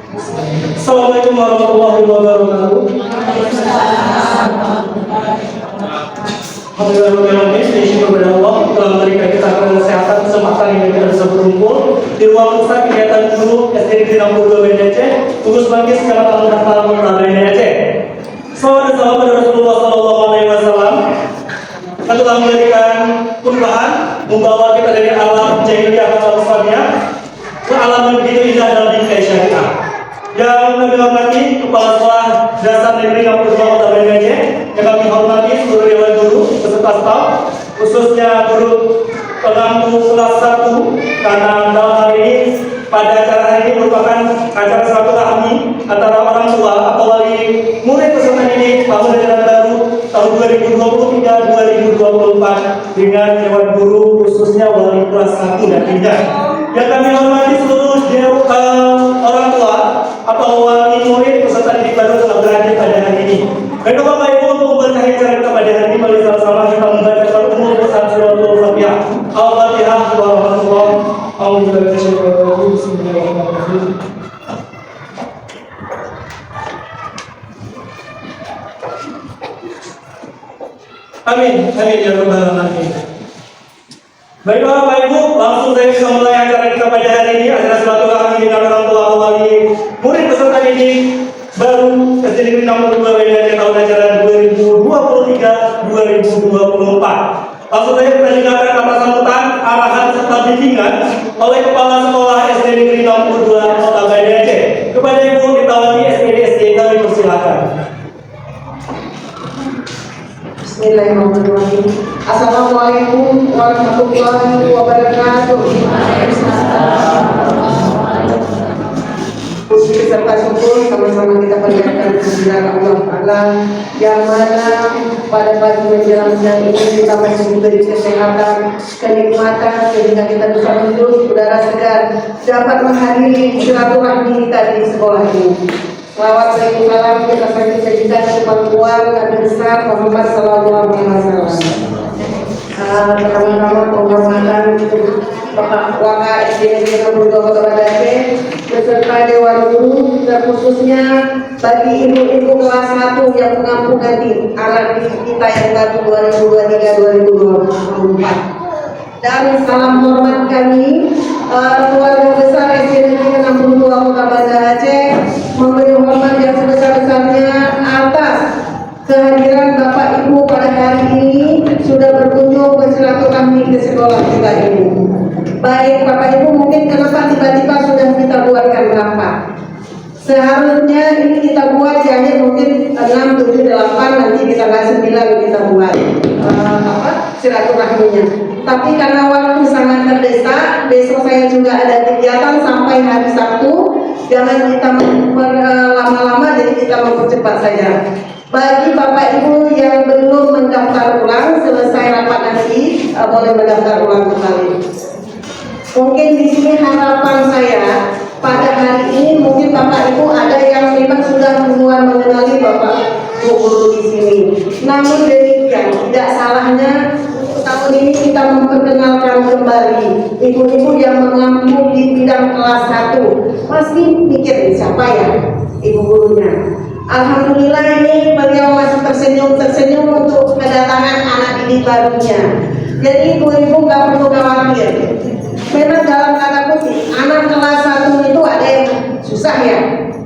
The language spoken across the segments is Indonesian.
Assalamualaikum warahmatullahi wabarakatuh. Alhamdulillah, syukur kepada Allah telah memberikan kita kesehatan, kesempatan yang kita bisa berkumpul di ruang pusat kegiatan guru SD Negeri 62 BNDC, Tugas Bangkis Kecamatan Taman Kota BNDC. Salawat dan salam pada Rasulullah Sallallahu Alaihi Wasallam. Kita telah memberikan perubahan, membawa kita dari alam jahiliyah atau Islamiyah ke alam yang begitu indah dalam bingkai syariah. Yang kami hormati Kepala Sekolah Dasar Negeri 62 Kota BNDC, yang kami hormati seluruh dewan guru beserta staf, khususnya guru pengampu kelas 1, karena dalam hal ini pada acara hari ini merupakan acara silaturahmi antara orang tua atau wali murid peserta didik tahun ajaran baru tahun 2023-2024 dengan dewan guru khususnya wali kelas 1 dan 3. Yang kami hormati seluruh orang tua atau wali murid peserta didik baru telah berhadir pada hari ini. Baik Bapak Ibu, untuk memberkahi acara kita pada hari ini, mari sama-sama kita membacakan umur pesan suratul Fatihah. Al-Fatihah. Bismillahirrahmanirrahim. Amin. Amin ya rabbal alamin. Baik Bapak Ibu, langsung saya bisa mulai acara kita pada hari ini, acara silaturahmi dengan orang tua wali murid peserta didik baru SD Negeri 62 BNDC tahun ajaran 2023-2024. Langsung saya kita dengarkan kata sambutan, arahan serta bimbingan oleh Kepala Sekolah SD Negeri 62 Kota BNDC. Kepada Ibu Ditawati SD kami persilakan. Bismillahirrahmanirrahim. Assalamualaikum warahmatullahi wabarakatuh. Puji serta syukur sama-sama kita panjatkan kehadiran Allah Ta'ala yang mana pada pagi menjelang siang ini kita masih diberi kesehatan, kenikmatan sehingga kita bisa menerus udara segar dapat menghadiri silaturahmi kita di sekolah ini. Salawat dan salam kita sajikan kemampuan Nabi besar Muhammad Sallallahu Alaihi Wasallam. Pertama-tama penghormatan untuk Bapak Waka SD Negeri 62 Kota BNDC beserta Dewan Guru, terkhususnya bagi ibu-ibu kelas 1 yang mengampu ganti anak didik kita yang baru 2023-2024. Dan salam hormat kami keluarga besar SD Negeri 62 Kota BNDC memberi hormat yang sebesar-besarnya atas kehadiran Bapak Ibu pada hari ini sudah berkunjung bersilaturahmi ke sekolah kita ini. Baik Bapak Ibu, mungkin kenapa tiba-tiba sudah kita buatkan rapat? Seharusnya ini kita buat hanya mungkin 6, 7, 8, nanti kita tanggal 9 kita buat silaturahminya. Tapi karena waktu sangat terdesak, besok saya juga ada kegiatan sampai hari Sabtu. Jangan kita lama-lama, jadi kita mempercepat saja. Bagi Bapak Ibu yang belum mendaftar ulang, selesai rapat nanti boleh mendaftar ulang kembali. Mungkin di sini harapan saya pada hari ini mungkin Bapak Ibu ada yang memang sudah duluan mengenali Bapak Ibu guru di sini. Namun demikian tidak salahnya tahun ini kita memperkenalkan kembali ibu-ibu yang mengampu di bidang kelas 1. Pasti mikir siapa ya ibu gurunya. Alhamdulillah ini beliau masih tersenyum untuk kedatangan anak didik barunya. Jadi ibu-ibu nggak perlu khawatir. Memang dalam kata kutip anak kelas 1 itu ada yang susah ya.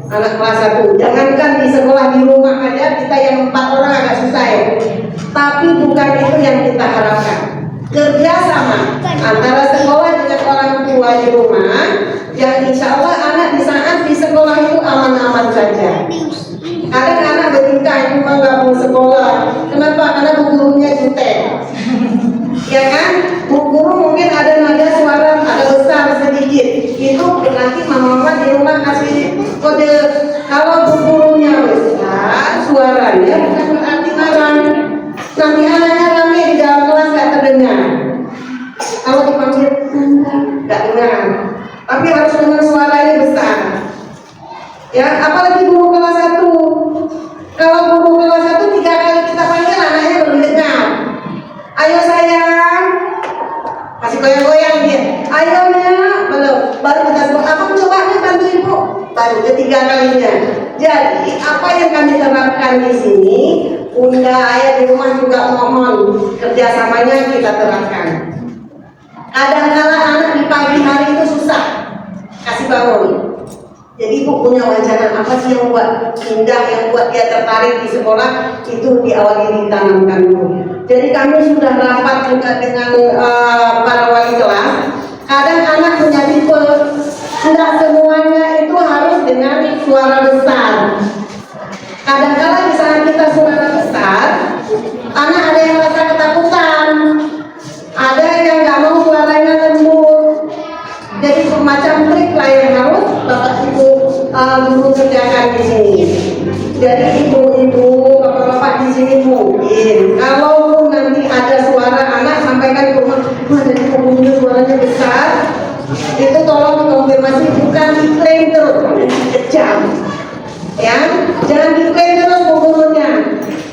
Anak kelas 1 jangankan di sekolah, di rumah aja kita yang 4 orang agak susah ya. Tapi bukan itu yang kita harapkan. Kerjasama antara sekolah dengan orang tua di rumah, yang insya Allah anak di saat di sekolah itu aman-aman saja. Kadang anak bertingkah itu nggak mau sekolah. Kenapa? Karena bu gurunya jutek. Ya kan? Bu guru mungkin ada nada suara ada besar sedikit. Itu nanti mama di rumah kasih kode. Kalau bu gurunya besar suaranya bukan berarti marah. Nanti anaknya rame di dalam kelas nggak terdengar. Kalau dipanggil nggak dengar. Tapi harus dengar suaranya besar. Ya, apalagi guru kelas 1. Kalau guru kelas 1 3 kali kita panggil anaknya belum dengar. Ayo sayang, masih goyang-goyang dia. Ayo nak, belum. Baru kita sebut, abang coba nih bantu ibu. baru ketiga kalinya. Jadi apa yang kami terapkan di sini, bunda ayah di rumah juga mohon kerjasamanya kita terapkan. Kadang-kala anak di pagi hari itu susah kasih bangun. Jadi ibu punya wacana apa sih yang buat indah, yang buat dia tertarik di sekolah, itu diawali ditanamkan dulu. Jadi kami sudah rapat juga dengan para wali kelas. Kadang anak punya tipe, tidak semuanya itu harus dengan suara besar. Kadang-kala di saat kita suara besar, anak ada yang merasa ketakutan, ada yang nggak mau suaranya lembut. Jadi semacam trik lah yang harus bapak ibu guru kerjakan di sini. Jadi ibu-ibu, bapak-bapak di sini mungkin kalau nanti ada suara anak sampaikan ke rumah, ada pengunjung suaranya besar, itu tolong dikonfirmasi, bukan diklaim terus, kejam. Ya, jangan diklaim terus gurunya.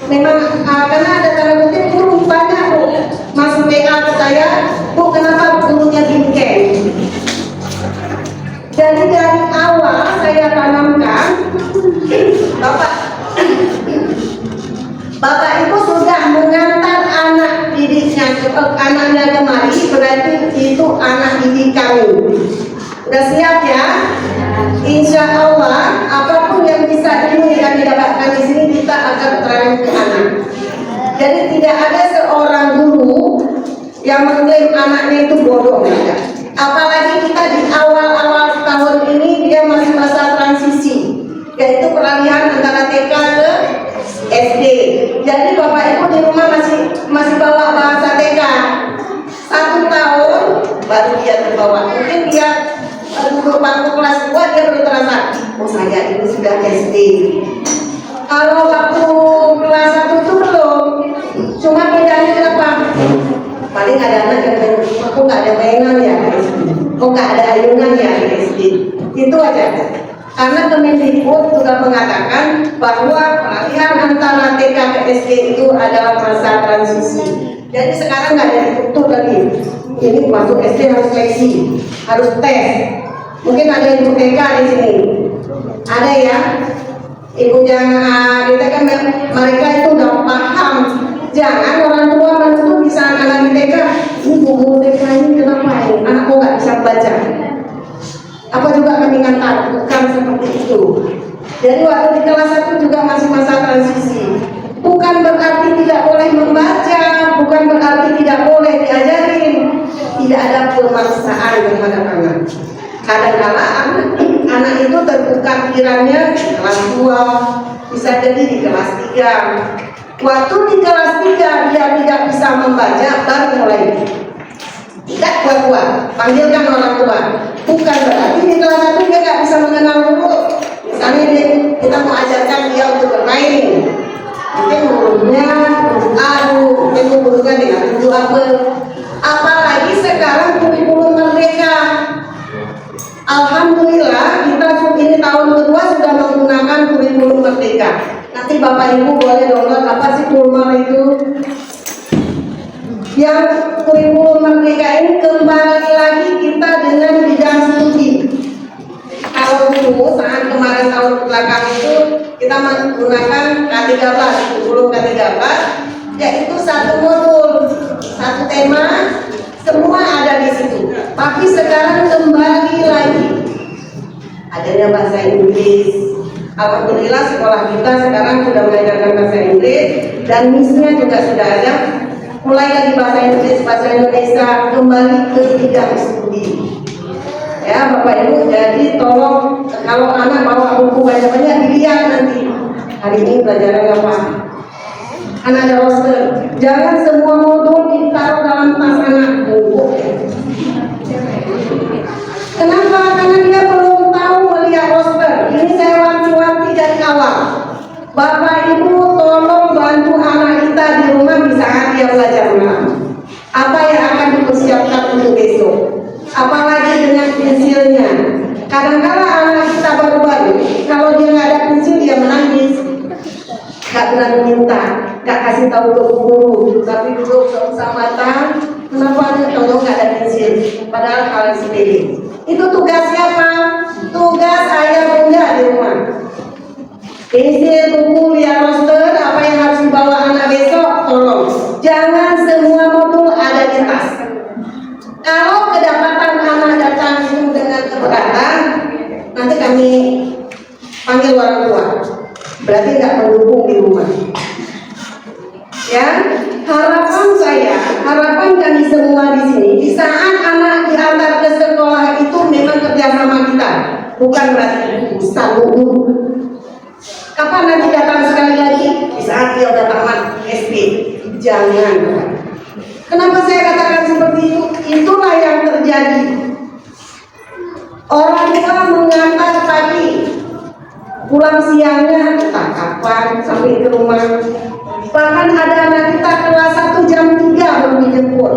Memang karena ada tanda kutip guru banyak bu masuk PA ke saya, bu kenapa gurunya bingkai? Jadi dari awal saya tanamkan, Bapak Ibu sudah mengantar anak didiknya, anaknya kemari, berarti itu anak didik kami. Udah siap ya? Insya Allah apapun yang bisa ilmu yang didapatkan di sini kita akan terangkan ke anak. Jadi tidak ada seorang guru yang mengklaim anaknya itu bodoh, enggak. Apalagi kita di awal-awal tahun ini dia masih masa transisi, yaitu peralihan antara TK ke SD. Jadi bapak ibu di rumah masih bawa bahasa TK. 1 tahun baru dia terbawa. Mungkin dia duduk bangku kelas 2 dia baru terasa, oh saya ini sudah SD. Kalau waktu kelas 1 itu belum. Cuma bedanya kenapa? Paling ada anak yang aku nggak ada mainan ya, kok nggak ada ayunan ya di SD. Itu aja. Karena Kemendikbud juga mengatakan bahwa peralihan antara TK ke SD itu adalah masa transisi. Jadi sekarang nggak ada ditutup lagi. Ini masuk SD harus seleksi, harus tes. Mungkin ada ibu TK di sini. Ada ya? Ibu yang di TK mereka itu udah paham. Jangan orang tua menentu bisa anak di TK. Ini guru TK ini kenapa ini? Anakku nggak bisa baca. Apa juga kami ngantar, bukan seperti itu. Jadi waktu di kelas 1 juga masih masa transisi. Bukan berarti tidak boleh membaca, bukan berarti tidak boleh diajarin. Tidak ada pemaksaan terhadap anak. Kadang-kala anak itu terbuka pikirannya di kelas 2, bisa jadi di kelas 3. Waktu di kelas 3 dia tidak bisa membaca, baru mulai. Tidak kuat-kuat, panggilkan orang tua. Bukan berarti di kelas 1 dia nggak bisa mengenal huruf. Misalnya kita mau ajarkan dia untuk bermain, mungkin hurufnya huruf A, mungkin hurufnya dengan huruf apa. Apalagi sekarang kurikulum merdeka. Alhamdulillah kita ini tahun kedua sudah menggunakan kurikulum merdeka. Nanti bapak ibu boleh download apa sih Kulmar itu. Yang kurikulum merdeka ini kembali lagi kita dengan bidang studi. Kalau dulu saat kemarin tahun belakang itu kita menggunakan K13, kurikulum K13, yaitu 1 modul, 1 tema, semua ada di situ. Tapi sekarang kembali lagi adanya bahasa Inggris. Alhamdulillah sekolah kita sekarang sudah mengajarkan bahasa Inggris dan misinya juga sudah ada. Mulai lagi bahasa Inggris, bahasa Indonesia, kembali ke bidang studi. Ya Bapak Ibu, jadi tolong kalau anak bawa buku banyak-banyak dilihat nanti. Hari ini pelajaran apa? Anak ada roster. Jangan semua modul ditaruh dalam tas anak buku. Kenapa? Karena dia belum tahu melihat roster. Ini saya wanti-wanti dari awal. Bapak Ibu tolong bantu anak kita di rumah di saat dia belajar malam. Apa yang akan dipersiapkan untuk besok? Apalagi dengan pensilnya. Kadang-kala anak kita baru-baru, kalau dia nggak ada pensil dia menangis, nggak berani minta, nggak kasih tahu ke guru, tapi duduk sama mata. Kenapa dia tahu nggak ada pensil? Padahal hal sepele. Itu tugas siapa? tugas ayah bunda di rumah. Isi buku, lihat roster, apa yang harus dibawa anak besok, tolong. Jangan semua modul ada di tas. Kalau kedapatan anak datang itu dengan keberatan, nanti kami panggil orang tua. Berarti nggak mendukung di rumah. Ya, harapan kami semua di sini, di saat anak diantar ke sekolah itu memang kerjasama kita, bukan berarti sanggup. Kapan nanti datang sekali lagi? Di saat dia udah tamat SD. Jangan. Kenapa saya katakan seperti itu? Itulah yang terjadi. Orang tua mengantar pagi, pulang siangnya entah kapan sampai ke rumah. Bahkan ada anak kita kelas 1 jam 3 baru dijemput.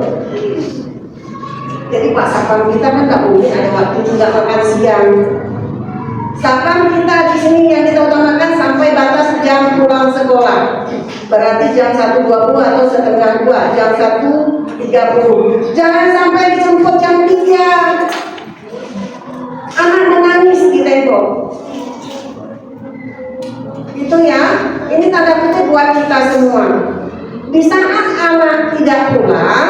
Jadi Pak Sapam kita kan nggak mungkin ada waktu juga makan siang. Sapam kita di sini yang kita utamakan sampai batas jam pulang sekolah. Berarti jam 1.20 atau setengah 2, jam 1.30. Jangan sampai dijemput jam 3. Anak menangis di tembok. Itu ya, ini tanda kutip buat kita semua. Di saat anak tidak pulang,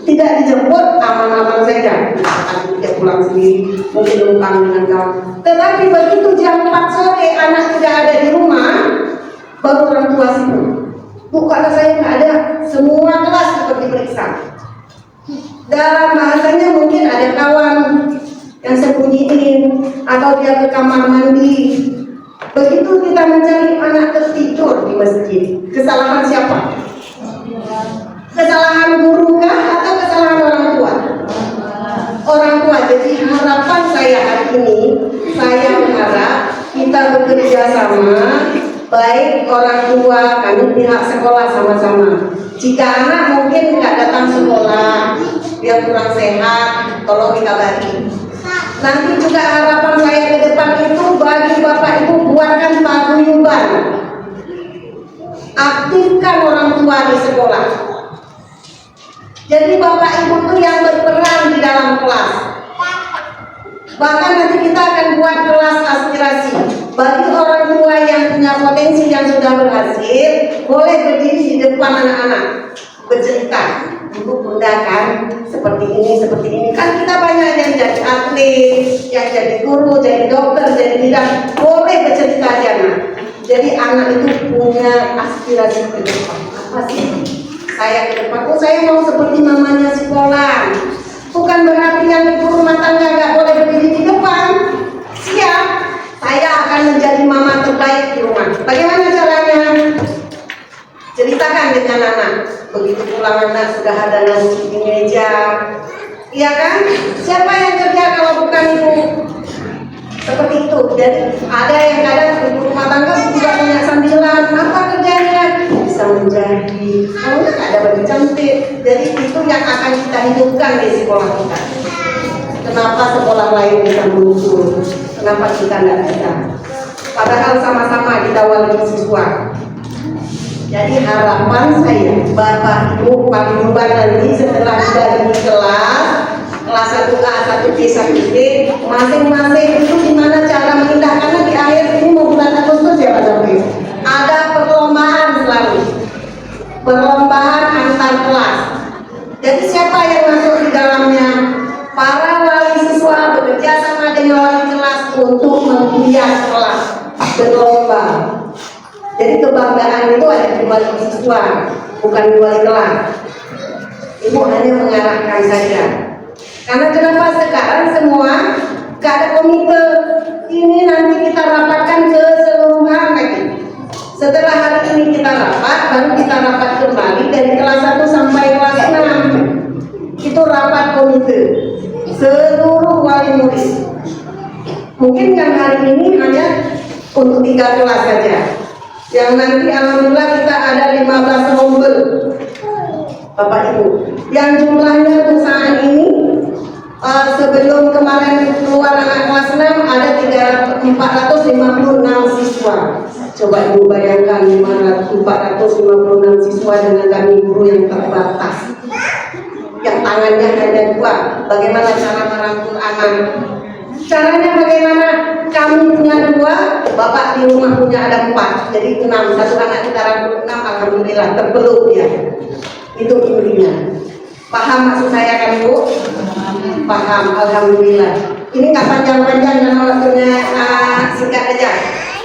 tidak dijemput, aman-aman saja. Dia pulang sendiri, mungkin numpang dengan kawan. Tetapi begitu jam 4 sore anak tidak ada di rumah, baru orang tua sibuk. Bu, kalau saya nggak ada, semua kelas seperti diperiksa. Dalam bahasanya mungkin ada kawan yang sembunyiin, atau dia ke kamar mandi. Begitu kita mencari anak tertidur di masjid, kesalahan siapa? Kesalahan guru kah atau kesalahan orang tua? Orang tua. Jadi harapan saya hari ini, saya berharap kita bekerja sama, baik orang tua, kami pihak sekolah sama-sama. Jika anak mungkin nggak datang sekolah, dia kurang sehat, tolong dikabari. Nanti juga harapan saya ke depan itu bagi Bapak Ibu buatkan paguyuban. Aktifkan orang tua di sekolah. Jadi Bapak Ibu itu yang berperan di dalam kelas. Bahkan nanti kita akan buat kelas aspirasi. Bagi orang tua yang punya potensi yang sudah berhasil, boleh berdiri di depan anak-anak bercerita. Ibu bunda kan seperti ini kan kita banyak yang jadi atlet, yang jadi guru, jadi dokter, jadi bidan, boleh bercerita aja nak. Jadi anak itu punya aspirasi ke depan. Apa sih saya ke depan? Oh, saya mau seperti mamanya sekolah. Bukan berarti yang ibu rumah tangga nggak boleh berdiri di depan. Siap, saya akan menjadi mama terbaik di rumah. Bagaimana caranya? Ceritakan dengan anak. Begitu pulang anak sudah ada nasi di meja, iya kan? Siapa yang kerja kalau bukan ibu? Seperti itu. Jadi ada yang kadang ibu rumah tangga juga punya sambilan. Apa kerjanya? Bisa menjahit. Kalau nggak ada baju cantik. Jadi itu yang akan kita hidupkan di sekolah kita. Kenapa sekolah lain bisa muncul? Kenapa kita nggak bisa? Padahal sama-sama kita wali siswa. Jadi harapan saya, Bapak Ibu paguyuban nanti setelah dibagi kelas 1A, 1B, 1C, masing-masing itu gimana cara mengindahkannya di akhir ini mau bulan Agustus ya Pak Sampai. Ada perlombaan selalu, perlombaan antar kelas. Jadi siapa yang masuk di dalamnya? Para wali siswa bekerja sama dengan wali kelas untuk menghias kelas berlomba. Jadi kebanggaan itu ada di wali siswa, bukan di wali kelas. Ibu hanya mengarahkan saja. Karena kenapa sekarang semua gak ada komite. Ini nanti kita rapatkan keseluruhan lagi. Setelah hari ini kita rapat, baru kita rapat kembali dari kelas 1 sampai kelas 6. Itu rapat komite seluruh wali murid. Mungkin yang hari ini hanya untuk 3 kelas saja. Yang nanti alhamdulillah kita ada 15 rombel Bapak Ibu. Yang jumlahnya untuk saat ini sebelum kemarin keluar anak kelas 6 ada 456 siswa. Coba Ibu bayangkan 456 siswa dengan kami guru yang terbatas, yang tangannya hanya 2. Bagaimana cara merangkul anak? Caranya bagaimana? Kami punya 2, bapak di rumah punya ada 4, jadi 6. Satu anak kita rangkul 6, alhamdulillah terpeluk dia. Itu intinya. Paham maksud saya kan Bu? Paham, alhamdulillah. Ini nggak panjang-panjang karena waktunya singkat aja.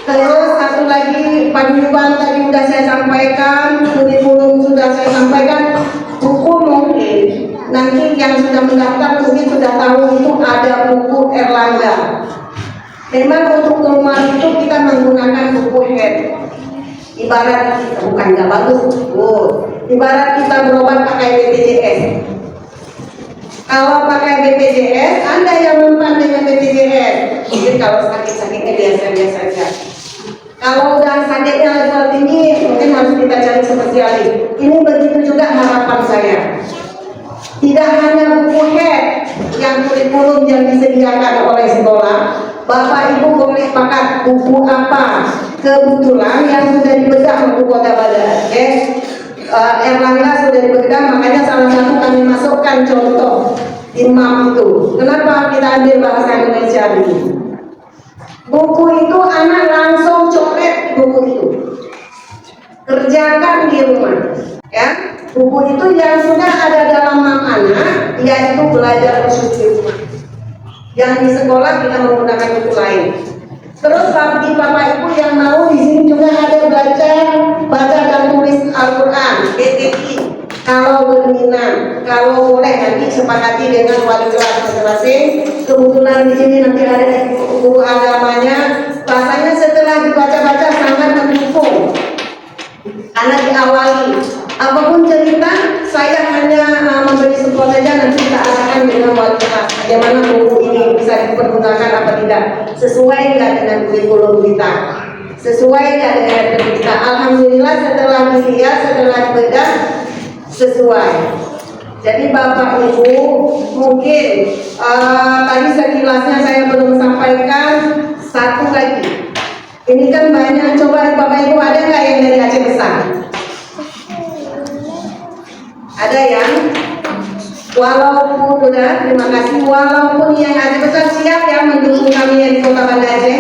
Terus satu lagi paguyuban tadi sudah saya sampaikan, kurikulum sudah saya sampaikan, buku mungkin nanti yang sudah mendaftar mungkin sudah tahu itu ada buku Erlangga. Memang untuk keluar itu kita menggunakan buku head. Ibarat kita bukan nggak bagus, ibarat kita berobat pakai BPJS. Kalau pakai BPJS, Anda yang mempan dengan BPJS. Mungkin kalau sakit-sakitnya biasa-biasa saja. Kalau udah sakitnya level tinggi, mungkin harus kita cari spesialis. Ini begitu juga harapan saya. Tidak hanya buku head yang kurikulum yang disediakan oleh sekolah, Bapak Ibu boleh pakai buku apa? Kebetulan yang sudah dibedah untuk Kota Badan, Erlangga sudah dibedah, makanya salah satu kami masukkan contoh imam itu. Kenapa kita ambil bahasa Indonesia ini? Buku itu anak langsung coret buku itu, kerjakan di rumah, ya. Buku itu yang sudah ada dalam mam anak, yaitu belajar khusus di rumah. Yang di sekolah kita menggunakan buku lain. Terus bagi Bapak Ibu yang mau di sini juga ada baca dan tulis Al-Quran, BTI. Kalau berminat, kalau boleh nanti sepakati dengan wali kelas masing-masing. Kebetulan di sini nanti ada guru agamanya. Bahasanya setelah dibaca-baca sangat mendukung. Anak diawali. Apapun cerita, saya hanya memberi support saja, nanti kita arahkan dengan wali kelas. Bagaimana buku ini bisa dipergunakan apa tidak, sesuai nggak dengan kurikulum kita, sesuai nggak dengan kurikulum kita. Alhamdulillah setelah dilihat, setelah dibedah, sesuai. Jadi Bapak Ibu mungkin tadi sekilasnya saya belum sampaikan. Satu lagi, ini kan banyak, coba Bapak Ibu ada nggak yang dari Aceh Besar? Ada yang walaupun udah, terima kasih, walaupun yang Aceh Besar siap yang mendukung kami yang di Kota Banda Aceh?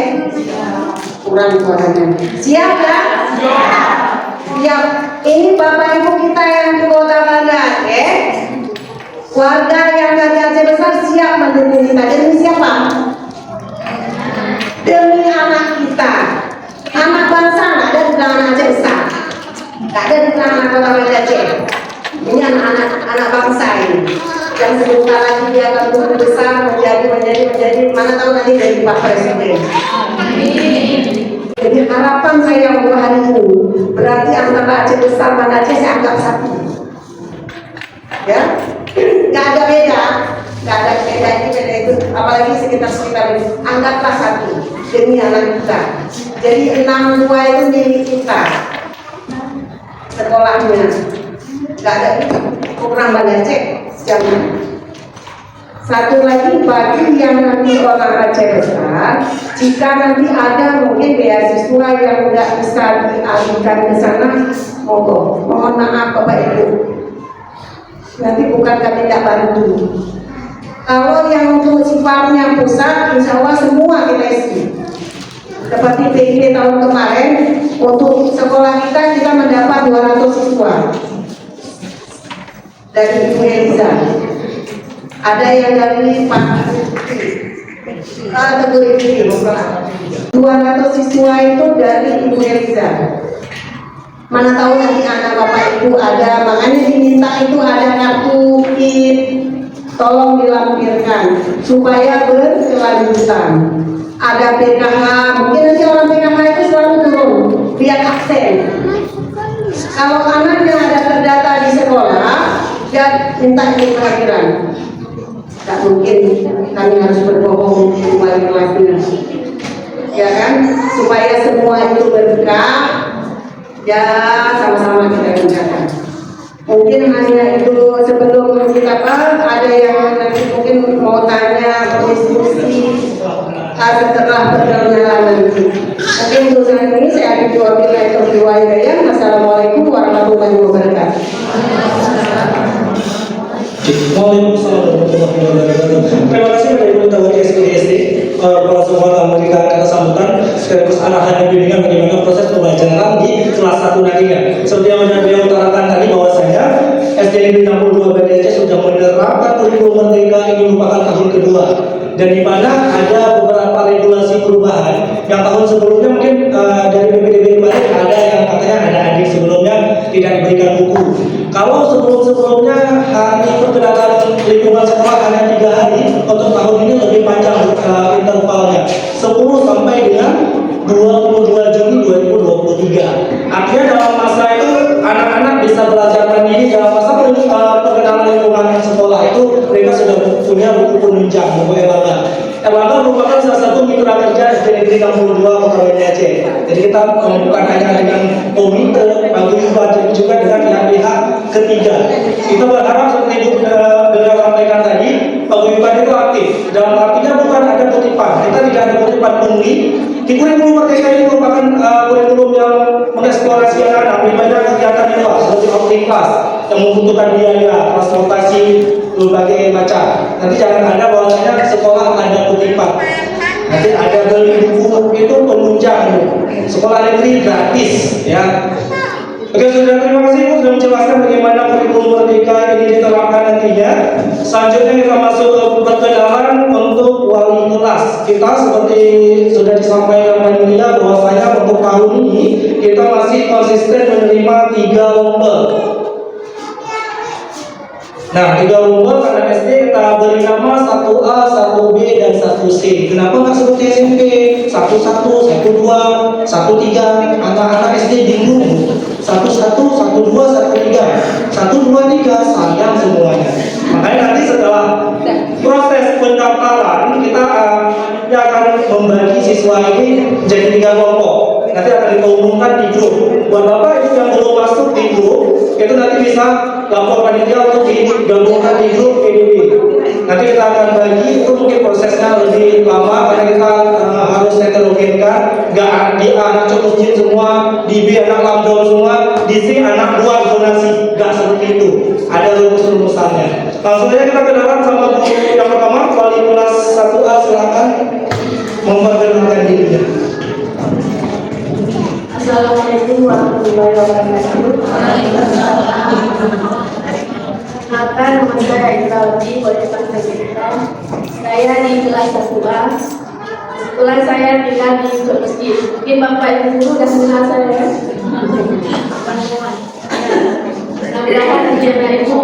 Kurang suaranya. Siap ya? Siap. Ini Bapak Ibu kita yang di Kota Banda Aceh, warga yang dari Aceh Besar siap mendukung kita. Demi siapa? Demi anak kita, anak bangsa. Nggak ada di belakang Aceh Besar, nggak ada di belakang Kota Banda Aceh. Ini anak bangsa ini yang sebentar lagi dia akan tumbuh besar menjadi mana tahu nanti jadi Pak Presiden. Jadi harapan saya untuk hari ini berarti antara Aceh Besar dan Aceh saya anggap satu, ya, nggak ada beda ini itu, apalagi sekitar ini, anggaplah satu demi anak kita. Jadi 62 itu milik kita sekolahnya. Nggak ada program Banda Aceh jangan. Satu lagi bagi yang nanti orang Aceh Besar, jika nanti ada mungkin beasiswa yang tidak bisa dialihkan ke sana, mohon maaf Bapak Ibu, nanti bukan kami tidak bantu. Kalau yang untuk sifatnya pusat, insya Allah semua kita isi. Seperti PIP tahun kemarin, untuk sekolah kita mendapat 200 siswa dari Ibu Eliza, ada yang dari Pak Teguh Ibu, 200 siswa itu dari Ibu Eliza. Mana tahu nanti anak Bapak Ibu ada, makanya diminta itu ada kartu KIT, tolong dilampirkan supaya berkelanjutan. Ada PKH, mungkin nanti orang PKH itu selalu turun biar absen. Kalau anaknya ada terdata di sekolah, dan minta ini kehadiran. Tak mungkin kami harus berbohong kembali kelasnya, ya kan? Supaya semua itu berkah, ya sama-sama kita kerjakan. Mungkin hanya itu sebelum kita ada yang nanti mungkin mau tanya, mau diskusi setelah perkenalan nanti. Mungkin untuk saat ini saya akan jawab. Assalamualaikum warahmatullahi wabarakatuh. Waalaikumsalam warahmatullahi wabarakatuh. Terima kasih kepada Ibu Ketua SPDSD. Kepala semua memberikan kata sambutan sekaligus arahan dan bimbingan bagaimana proses pembelajaran di kelas 1 nantinya. Seperti yang sudah beliau utarakan tadi bahwasanya SD Negeri 62 BDC sudah menerapkan kurikulum Merdeka ini merupakan tahun kedua, dan di mana ada beberapa regulasi perubahan yang tahun sebelumnya mungkin dari PPDB kemarin ada yang katanya ada adik sebelumnya tidak diberikan buku. Kalau sebelumnya hari pergerakan lingkungan sekolah hanya 3 hari, untuk tahun ini lebih panjang intervalnya 10 sampai dengan 22 Juni 2023. Artinya dalam masa itu anak-anak bisa belajar mandiri. Dalam masa perkenalan lingkungan sekolah itu mereka sudah punya buku penunjang, buku Erlangga. Erlangga merupakan salah satu mitra kerja SD Negeri 62 Kota Banda Aceh. Jadi kita bukan hanya dengan komite, paguyuban, tapi juga dengan pihak-pihak ketiga. Kita berharap seperti Ibu beliau sampaikan tadi, paguyuban itu aktif. Dalam artinya bukan ada kutipan, kita tidak ada kutipan pungli. Di kurikulum Merdeka ini merupakan kurikulum yang mengeksplorasi anak-anak, lebih banyak kegiatan di luar seperti outing class yang membutuhkan biaya, transportasi, berbagai macam. Nanti jangan ada bahwasanya sekolah ada kutipan. Nanti ada beli buku itu penunjang, sekolah negeri gratis, ya. Oke, sudah, terima kasih Ibu sudah menjelaskan bagaimana kurikulum Merdeka ini diterapkan nantinya. Selanjutnya kita masuk ke perkenalan untuk wali kelas. Kita seperti sudah disampaikan panitia bahwasanya untuk tahun ini kita masih konsisten menerima 3 lomba. Nah, 3 lomba karena SD kita beri nama 1A, 1B, dan 1C. Kenapa nggak seperti SMP? 11, 12, 13. Anak-anak SD bingung. 11, 12, 13, 1, 2, 3 sayang semuanya. Makanya nanti setelah proses pendaftaran kita akan membagi siswa ini menjadi 3 kelompok. Nanti akan diumumkan di grup. Buat Bapak itu yang belum masuk di grup, itu nanti bisa lapor panitia untuk digabungkan di grup PDB. Nanti kita akan bagi, itu mungkin prosesnya lebih lama karena kita harus heterogenkan. Gak di anak cokos jin semua, di B anak lamdom semua, di C anak luar zonasi. Gak seperti itu. Ada rumus-rumusannya. Langsung saja kita kenalan sama guru yang pertama, wali kelas 1A, silakan memperkenalkan dirinya. Assalamualaikum warahmatullahi wabarakatuh. Perkenalkan, nama saya Indrawati, boleh panggil kita. Saya di kelas 1A. Kebetulan saya tinggal di Sukuk Masjid. Mungkin Bapak Ibu guru sudah kenal saya. Mudah-mudahan ajarnya Ibu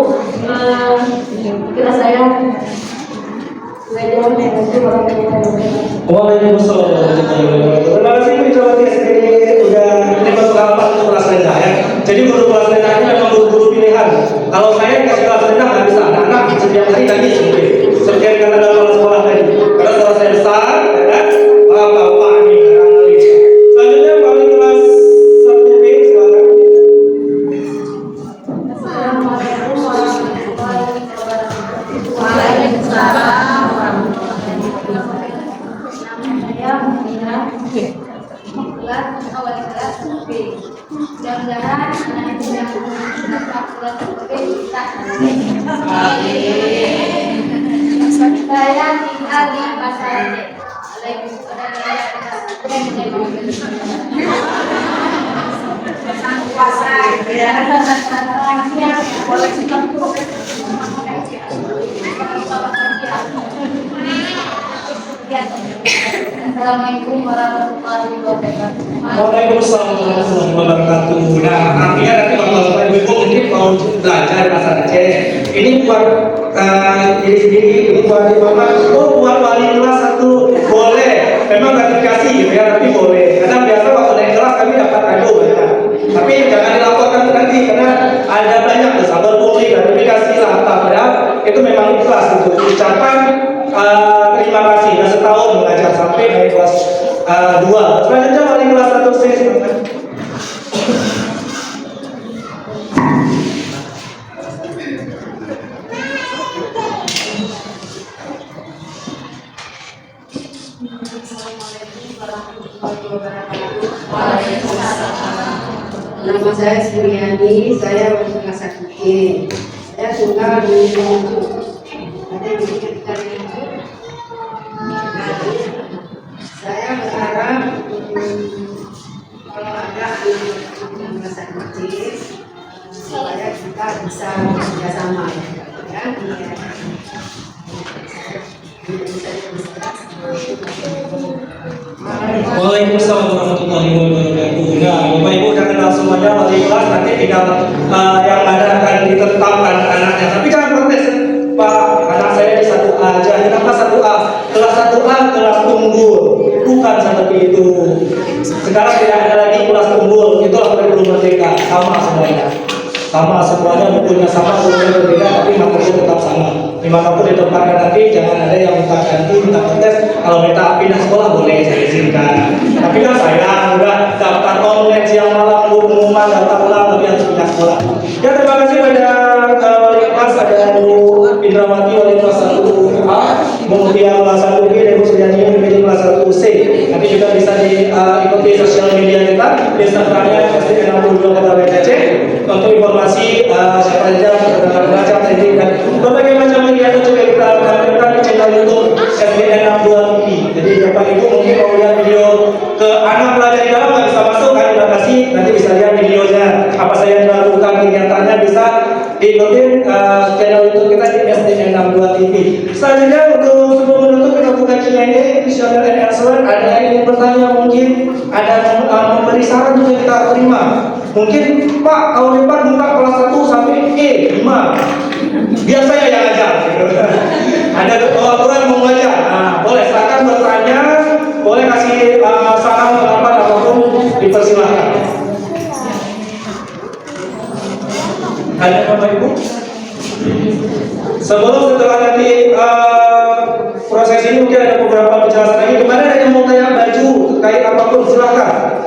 kira saya belajar mengenai warahmatullahi wabarakatuh. Waalaikumsalam warahmatullahi wabarakatuh. Terima kasih Bu Indrawati SPD udah terima pengalaman untuk kelas rendah ya. Jadi guru kelas rendah ini memang guru-guru pilihan. Kalau saya kasih kelas rendah nggak bisa, anak-anak setiap hari nangis mungkin. Seperti yang dikatakan kepala sekolah tadi. Karena sekolah saya besar, ya kan? Bapak ini analis. Selanjutnya wali kelas 1B silakan. Assalamualaikum warahmatullahi wabarakatuh. Waalaikumsalam warahmatullahi wabarakatuh. Saya Mira. Kelas awal kelas B. Mudah-mudahan anak yang dapat kelas B bisa. Saya tinggal di Pasar Assalamualaikum warahmatullahi wabarakatuh. Waalaikumsalam warahmatullahi wabarakatuh. Nah, artinya nanti Bapak Ibu mungkin mau belajar bahasa Aceh. Ini buat diri sendiri, ini buat Bapak. Oh, buat wali kelas 1 boleh. Memang nggak dikasih gitu ya, tapi boleh. Karena biasa waktu naik kelas kami dapat kado banyak. Tapi jangan dilaporkan nanti karena ada banyak sabar pulih, gratifikasi lah, padahal itu memang ikhlas gitu. Ucapan terima kasih. Nah, setahun mengajar sampai naik kelas 2. Selanjutnya wali kelas 1C silakan. Nama saya Suryani, saya wali kelas 1G. Saya tinggal di Nganjuk. Ada di dekat Nganjuk. kalau ada anak yang merasa kecil, supaya kita bisa bekerjasama ya. Waalaikumsalam warahmatullahi wabarakatuh. Nah, Bapak Ibu udah kenal semuanya wali kelas, nanti tinggal yang ada akan ditetapkan anaknya. Tapi jangan protes, Pak. Anak saya di 1A aja. Kenapa 1A? Kelas 1A kelas unggul. Bukan seperti itu. Sekarang tidak ada lagi kelas unggul. Itulah kurikulum merdeka. Sama semuanya. Sama semuanya, bukunya sama, bukunya berbeda, tapi materinya tetap sama. Dimanapun ditempatkan nanti, jangan ada yang minta ganti, minta protes. Kalau minta pindah sekolah boleh, saya izinkan. Tapi kan sayang, udah daftar online siang malam, pengumuman daftar ulang, tapi harus pindah sekolah. Ya, terima kasih pada wali kelas, ada Bu Indrawati, wali kelas 1A, kemudian kelas 1B, dan Bu Suryani, wali kelas 1C. Nanti juga bisa diikuti sosial media kita, di Instagramnya SD62 Kota BTC. Untuk informasi siapa saja berbagai macam teknik dan berbagai macam kegiatan juga kita tampilkan di channel YouTube SDN62 TV. Jadi Bapak Ibu mungkin mau lihat video ke anak belajar di dalam nggak bisa masuk, kami batasi, nanti bisa lihat videonya apa saya melakukan kegiatannya, bisa diikutin channel YouTube kita di SDN62 TV. Selanjutnya untuk sebelum menutup kita buka Q&A, questionnaire and answer. Ada yang ingin bertanya, mungkin ada memberi saran juga kita terima. Mungkin Pak, tahun depan buka kelas 1 sampai E5. Biar saya yang ajar. Ada orang mau ngajar. Nah, boleh silakan bertanya, boleh kasih saran pendapat apapun, dipersilahkan. Ada Bapak Ibu? Setelah nanti proses ini mungkin ada beberapa penjelasan lagi. Kemarin ada yang mau tanya baju terkait apapun, silahkan.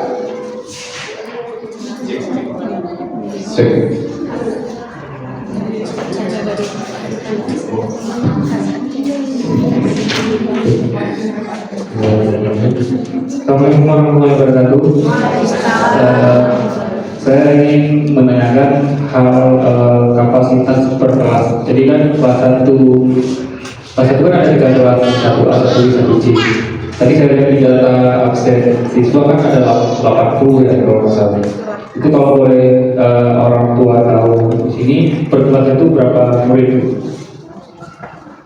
Assalamualaikum warahmatullahi wabarakatuh. Saya ingin menanyakan hal kapasitas per kelas. Jadi kan kelas 1 kan ada 3 kelas, 1A, 1B, 1C. Tadi saya lihat di data absen siswa kan ada 80 ya kalau nggak salah. Itu kalau boleh orang tua tahu di sini per kelas itu berapa murid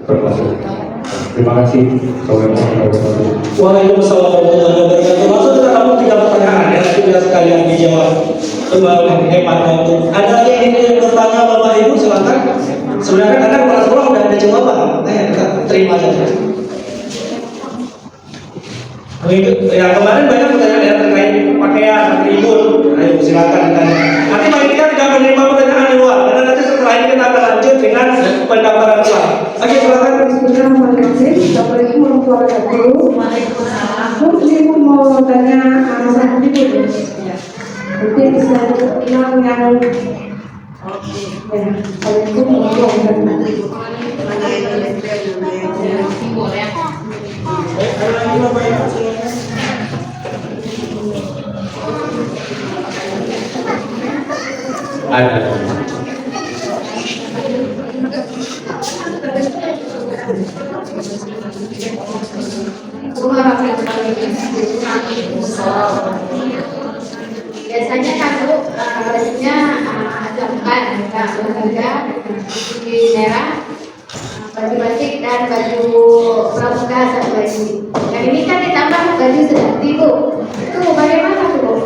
per kelas? Terima kasih. Waalaikumsalam warahmatullahi wabarakatuh. Langsung kita tampung 3 pertanyaan ya, nanti bisa sekalian dijawab. Hemat waktu. Ada lagi yang ingin bertanya Bapak Ibu, silakan. Sebenarnya karena kepala sekolah sudah ada jawaban, kita terima saja. Ya kemarin banyak pertanyaan yang terkait pakaian, atribut. Ayo silakan ditanya. Nanti panitia tidak menerima pertanyaan di luar, karena nanti setelah ini kita akan lanjut dengan pendaftaran ulang. Oke, silakan. Assalamualaikum warahmatullahi wabarakatuh. Aku ibu mau tanya alasan itu. Mungkin bisa bilang yang Assalamualaikum warahmatullahi Biasanya kan Bu, bajunya ada 4, olahraga, di merah, baju batik dan baju pramuka 1 lagi. Yang ini kan ditambah baju sejati Bu. Itu bagaimana Bu?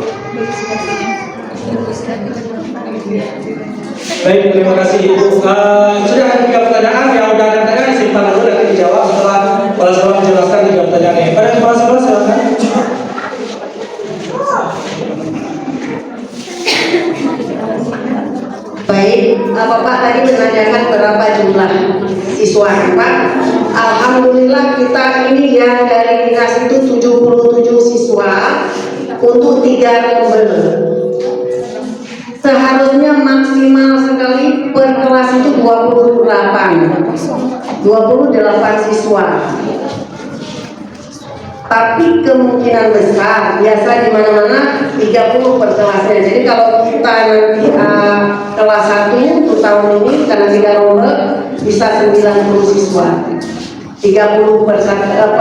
Baik, terima kasih Ibu. Sudah ada 3 pertanyaan, yang sudah ada pertanyaan disimpan dulu nanti dijawab setelah kepala sekolah menjelaskan 3 pertanyaan ini. Pada kepala sekolah silakan. Baik, Bapak tadi menanyakan berapa jumlah siswa, Pak. Alhamdulillah kita ini yang dari dinas itu 77 siswa untuk 3 rombel. Seharusnya maksimal sekali per kelas itu 28 siswa. Tapi kemungkinan besar biasa di mana-mana 30 per kelasnya. Jadi kalau kita nanti kelas 1 untuk tahun ini karena 3 rombel bisa 90 siswa. per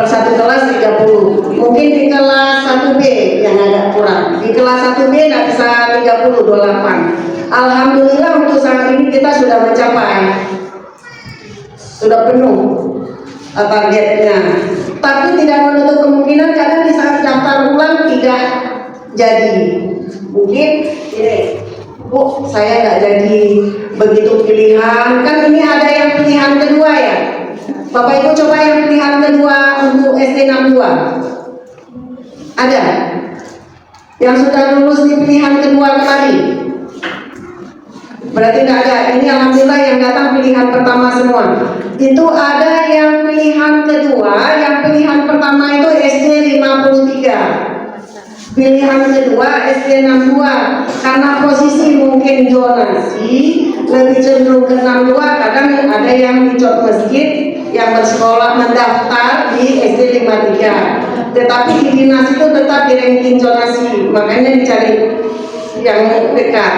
satu kelas 30. Mungkin di kelas 1B yang agak kurang. Di kelas 1B nggak bisa 28. Alhamdulillah untuk saat ini kita sudah mencapai, sudah penuh targetnya. Tapi tidak menutup kemungkinan kadang di saat daftar ulang tidak jadi. Mungkin ini, Bu, saya nggak jadi begitu pilihan. Kan ini ada yang pilihan kedua ya. Bapak Ibu coba yang pilihan kedua untuk SD 62. Ada? Yang sudah lulus di pilihan kedua kemarin? Berarti nggak ada. Ini alhamdulillah yang datang pilihan pertama semua. Itu ada yang pilihan kedua, yang pilihan pertama itu SD 53. Pilihan kedua SD 62. Karena posisi mungkin zonasi lebih cenderung ke 62. Kadang ada yang di Jog Masjid yang bersekolah mendaftar di SD 53. Tetapi di dinas itu tetap di ranking zonasi, makanya dicari yang dekat.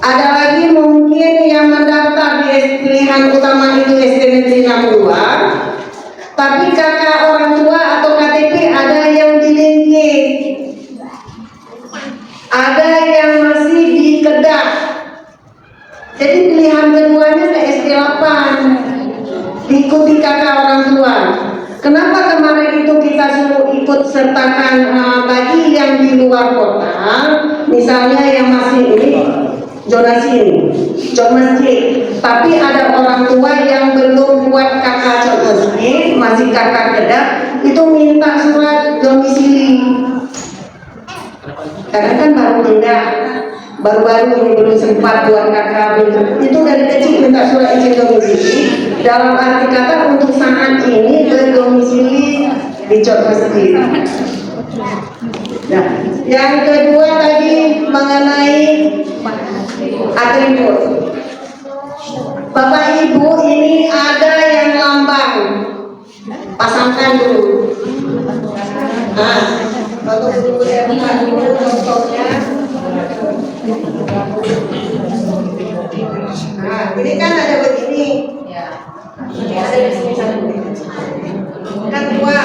Ada lagi mungkin yang mendaftar di pilihan utama itu SD Negeri 62, tapi kakak orang tua atau KTP ada yang di Lingkit, ada yang masih di Kedah. Jadi pilihan keduanya ke SD 8, diikuti kakak orang tua. Kenapa kemarin itu kita suruh ikut sertakan bagi yang di luar kota, misalnya yang masih ini zonasi ini, Jog Masjid, tapi ada orang tua yang belum buat kakak Jog Masjid, masih kakak Kedah, itu minta surat domisili. Karena kan baru pindah, baru-baru ini belum sempat buat kakak, itu dari kecil minta surat izin domisili. Dalam arti kata untuk saat ini berdomisili di Jog Masjid. Nah, yang kedua tadi mengenai atribut. Bapak Ibu, ini ada yang lambang. Pasangkan dulu. Nah, kalau dulu saya buka dulu contohnya. Nah, ini kan ada begini. Kan dua.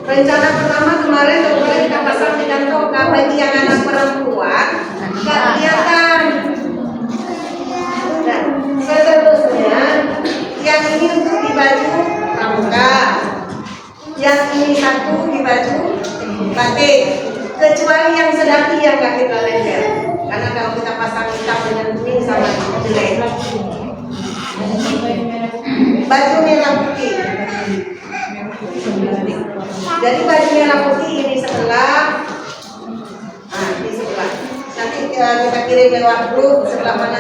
Rencana pertama kemarin kita pasang di kantong bagi yang anak perempuan nggak kelihatan. Nah, seterusnya yang ini untuk di baju pramuka, yang ini satu di baju batik, kecuali yang sedaki yang nggak kita lender, karena kalau kita pasang hitam dengan kuning sama jelek. Baju merah putih. Jadi baju merah putih ini sebelah, nah di sebelah. Nanti kita kirim lewat grup sebelah mana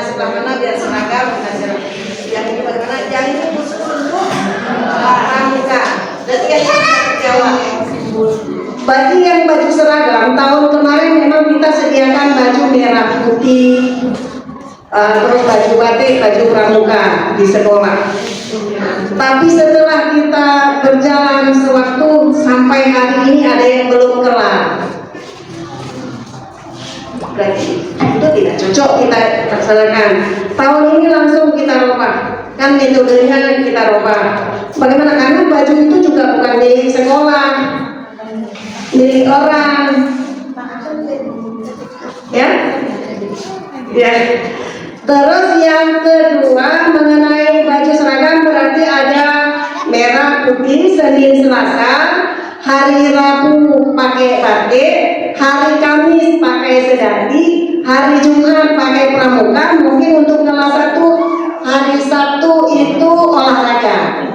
biar seragam kita seragam. Yang ini bagaimana? Yang ini khusus untuk pramuka. Berarti yang ini kita jawab. Bagi yang baju seragam tahun kemarin memang kita sediakan baju merah putih, terus baju batik, baju pramuka di sekolah. Tapi setelah kita berjalan sewaktu sampai hari ini ada yang belum kelar. Berarti itu tidak cocok kita laksanakan. Tahun ini langsung kita rubah. Kan metodenya kita rubah. Bagaimana? Karena baju itu juga bukan milik sekolah, milik orang. Ya? Ya. Terus yang kedua mengenai baju seragam berarti ada merah putih Senin Selasa, hari Rabu pakai batik, hari Kamis pakai sedati, hari Jumat pakai pramuka. Mungkin untuk kelas 1 hari Sabtu itu olahraga.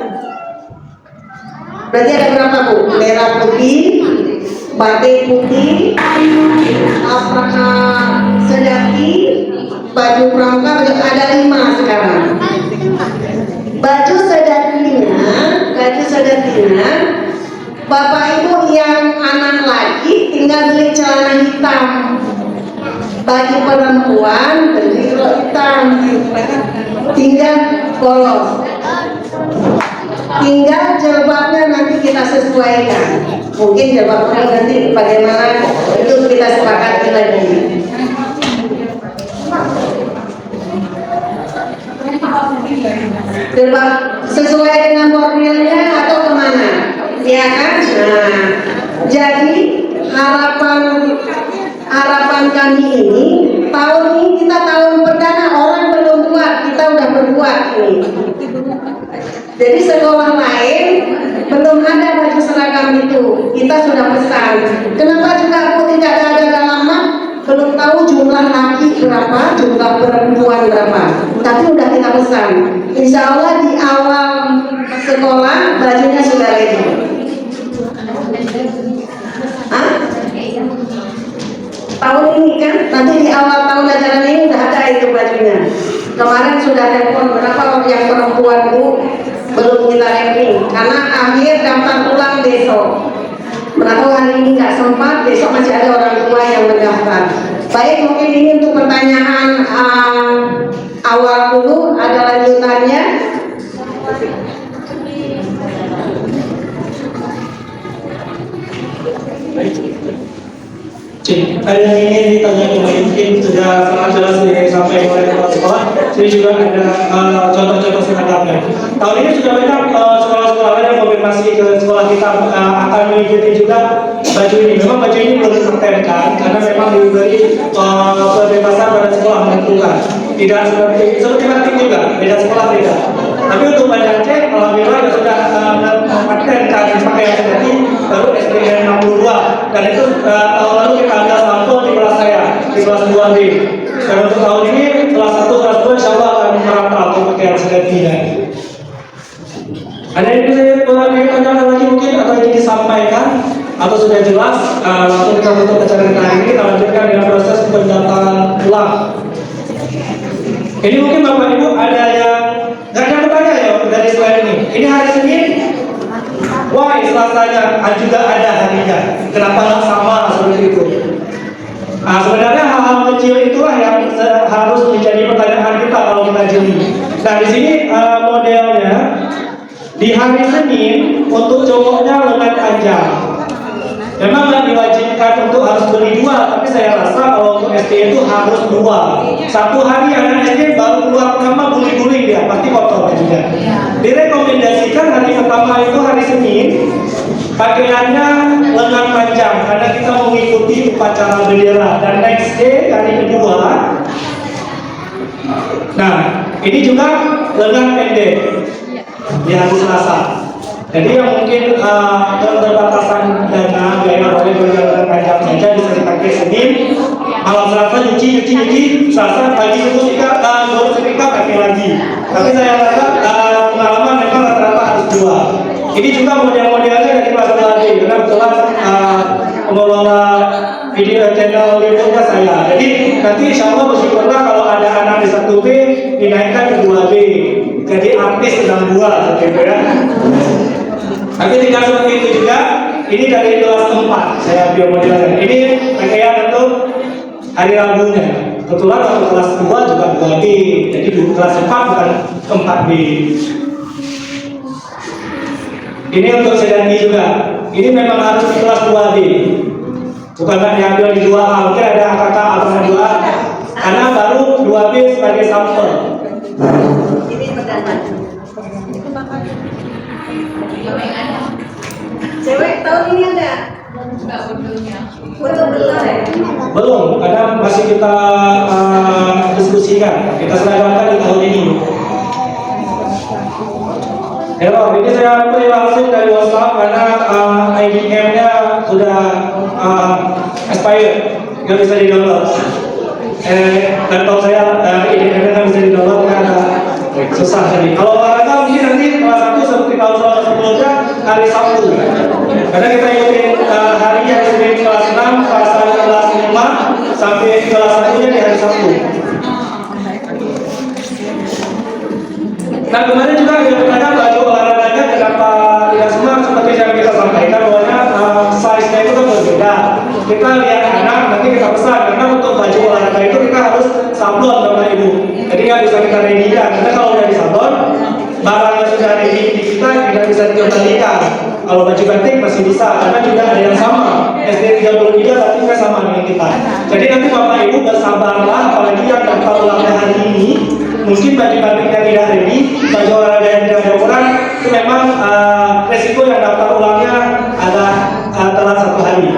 Berarti ada berapa Bu? Merah putih, batik putih, sedati, baju pramuka, ada 5 sekarang. Baju sedatinya, Bapak Ibu yang anak laki tinggal beli celana hitam. Bagi perempuan beli rok hitam, tinggal polos. Tinggal jilbabnya nanti kita sesuaikan. Mungkin jilbabnya nanti bagaimana itu kita sepakati lagi. sesuai dengan formilnya atau kemana, ya kan? Nah, jadi harapan kami ini tahun ini kita tahun perdana, orang belum buat, kita udah berbuat ini. Jadi sekolah lain belum ada baju seragam itu, kita sudah pesan. Kenapa juga aku tidak ada alamat? Belum tahu jumlah laki berapa, jumlah perempuan berapa, tapi udah kita pesan. Insya Allah di awal sekolah bajunya sudah ready. Hah? Tahun ini kan, nanti di awal tahun ajaran ini udah ada itu bajunya. Kemarin sudah telepon berapa yang perempuan Bu, belum kita ranking karena akhir daftar ulang besok. Menahu hari ini nggak sempat, besok masih ada orang tua yang mendaftar. Baik, mungkin ini untuk pertanyaan awal dulu, ada lanjutannya. Ada yang ingin ditanyakan mungkin sudah sangat jelas disampaikan oleh kepala sekolah. Jadi juga ada contoh-contoh selengkapnya. Tahun ini sudah banyak sekolah-sekolah lain yang konfirmasi ke sekolah kita akan mengikuti juga baju ini. Memang baju ini belum dipatenkan karena memang diberi kebebasan pada sekolah menentukan. Tidak seperti batik juga, beda sekolah beda. Tapi untuk Banda Aceh, alhamdulillah sudah mempatenkan pakaian seperti baru SDN 62 dan itu tahun lalu kita ambil sampel di kelas saya di kelas 2B. Dan untuk tahun ini kelas 1 kelas 2 insya Allah akan merata untuk pakaian sepertinya. Ada yang bisa ditanyakan lagi mungkin atau ingin disampaikan atau sudah jelas? Langsung kita tutup acara kita hari ini, kita lanjutkan dengan proses pendaftaran ulang. Ini mungkin Bapak Ibu ada yang nggak ada bertanya ya dari slide ini. Ini hari Senin. Wah, Selasanya juga ada harinya. Kenapa nggak sama seperti itu? Nah, sebenarnya hal-hal kecil itulah yang harus menjadi pertanyaan kita kalau kita jeli. Nah, di sini modelnya di hari Senin untuk cowoknya lengan panjang. Memang nggak diwajibkan untuk harus beli dua, tapi saya rasa kalau untuk SD itu harus dua. Satu hari anak SD baru keluar pertama guling-guling dia, pasti kotor bajunya. Direkomendasikan hari pertama itu hari Senin, pakaiannya lengan panjang karena kita mengikuti upacara bendera. Dan next day hari kedua, nah ini juga lengan pendek di hari Selasa. Jadi yang mungkin keterbatasan dana biaya oleh berjalan panjang saja bisa dipakai Senin, malam Selasa nyuci, Selasa pagi baru setrika pakai lagi. Tapi saya rasa pengalaman memang rata-rata harus dua. Ini juga model-modelnya dari kelas 2D karena kebetulan pengelola video channel YouTube saya. Jadi nanti insya Allah bersyukurlah kalau ada anak di 1B dinaikkan ke 2B. Jadi artis sedang 2 seperti itu ya. Tapi tidak seperti itu juga. Ini dari kelas 4 saya ambil modelnya. Ini pakaian untuk hari Rabunya. Kebetulan waktu kelas 2 juga 2B. Jadi di kelas 4 bukan 4B. Ini untuk sedang juga. Ini memang harus di kelas 2B. Bukan diambil di 2A. Mungkin ada kakak atau 2A. Karena baru 2B sebagai sampel. Ini perdana. Cewek tahun ini ada? Belum ya? Belum, karena masih kita diskusikan. Kita seragamkan di tahun ini. Hello, ini saya play langsung dari WhatsApp karena IDM-nya sudah expired, nggak bisa di-download. Laptop saya IDM-nya nggak bisa di-download karena susah tadi. Kalau olahraga mungkin nanti kelas 1 seperti tahun sebelumnya hari Sabtu. Karena kita ikutin hari yang Senin kelas 6, kelas 1 kelas 5 sampai kelas 1-nya di hari Sabtu. Nah kemarin juga ada pertanyaan baju olahraganya kenapa tidak semua seperti yang kita sampaikan bahwa size-nya itu kan berbeda. Kita lihat anak nanti kita pesan karena untuk baju olahraga itu kita harus sablon Bapak Ibu. Jadi nggak bisa kita ready-kan karena kalau udah disablon barang yang sudah ready di kita tidak bisa dikembalikan. Kalau baju batik masih bisa, karena juga ada yang sama. SD 33 batiknya sama dengan kita. Jadi nanti Bapak Ibu bersabarlah, apalagi yang daftar ulangnya hari ini. Mungkin baju batiknya tidak ready, baju olahraga yang tidak ada ukuran, itu memang resiko yang daftar ulangnya ada telat 1 hari.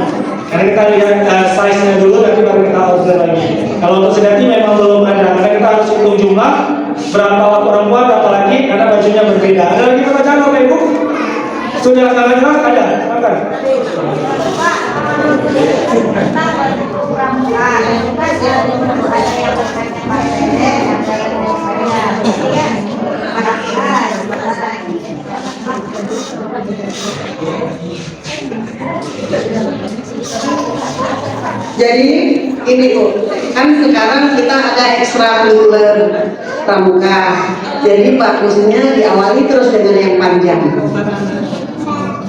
Karena kita lihat size-nya dulu, nanti baru kita order lagi. Kalau untuk sedati memang belum ada, karena kita harus hitung jumlah berapa perempuan, berapa laki, karena bajunya berbeda. Ada lagi pertanyaan Bapak Ibu? Sudah sangat jelas? Ada? Silakan. Jadi ini Bu, kan sekarang kita ada ekstrakurikuler pramuka. Jadi bagusnya diawali terus dengan yang panjang.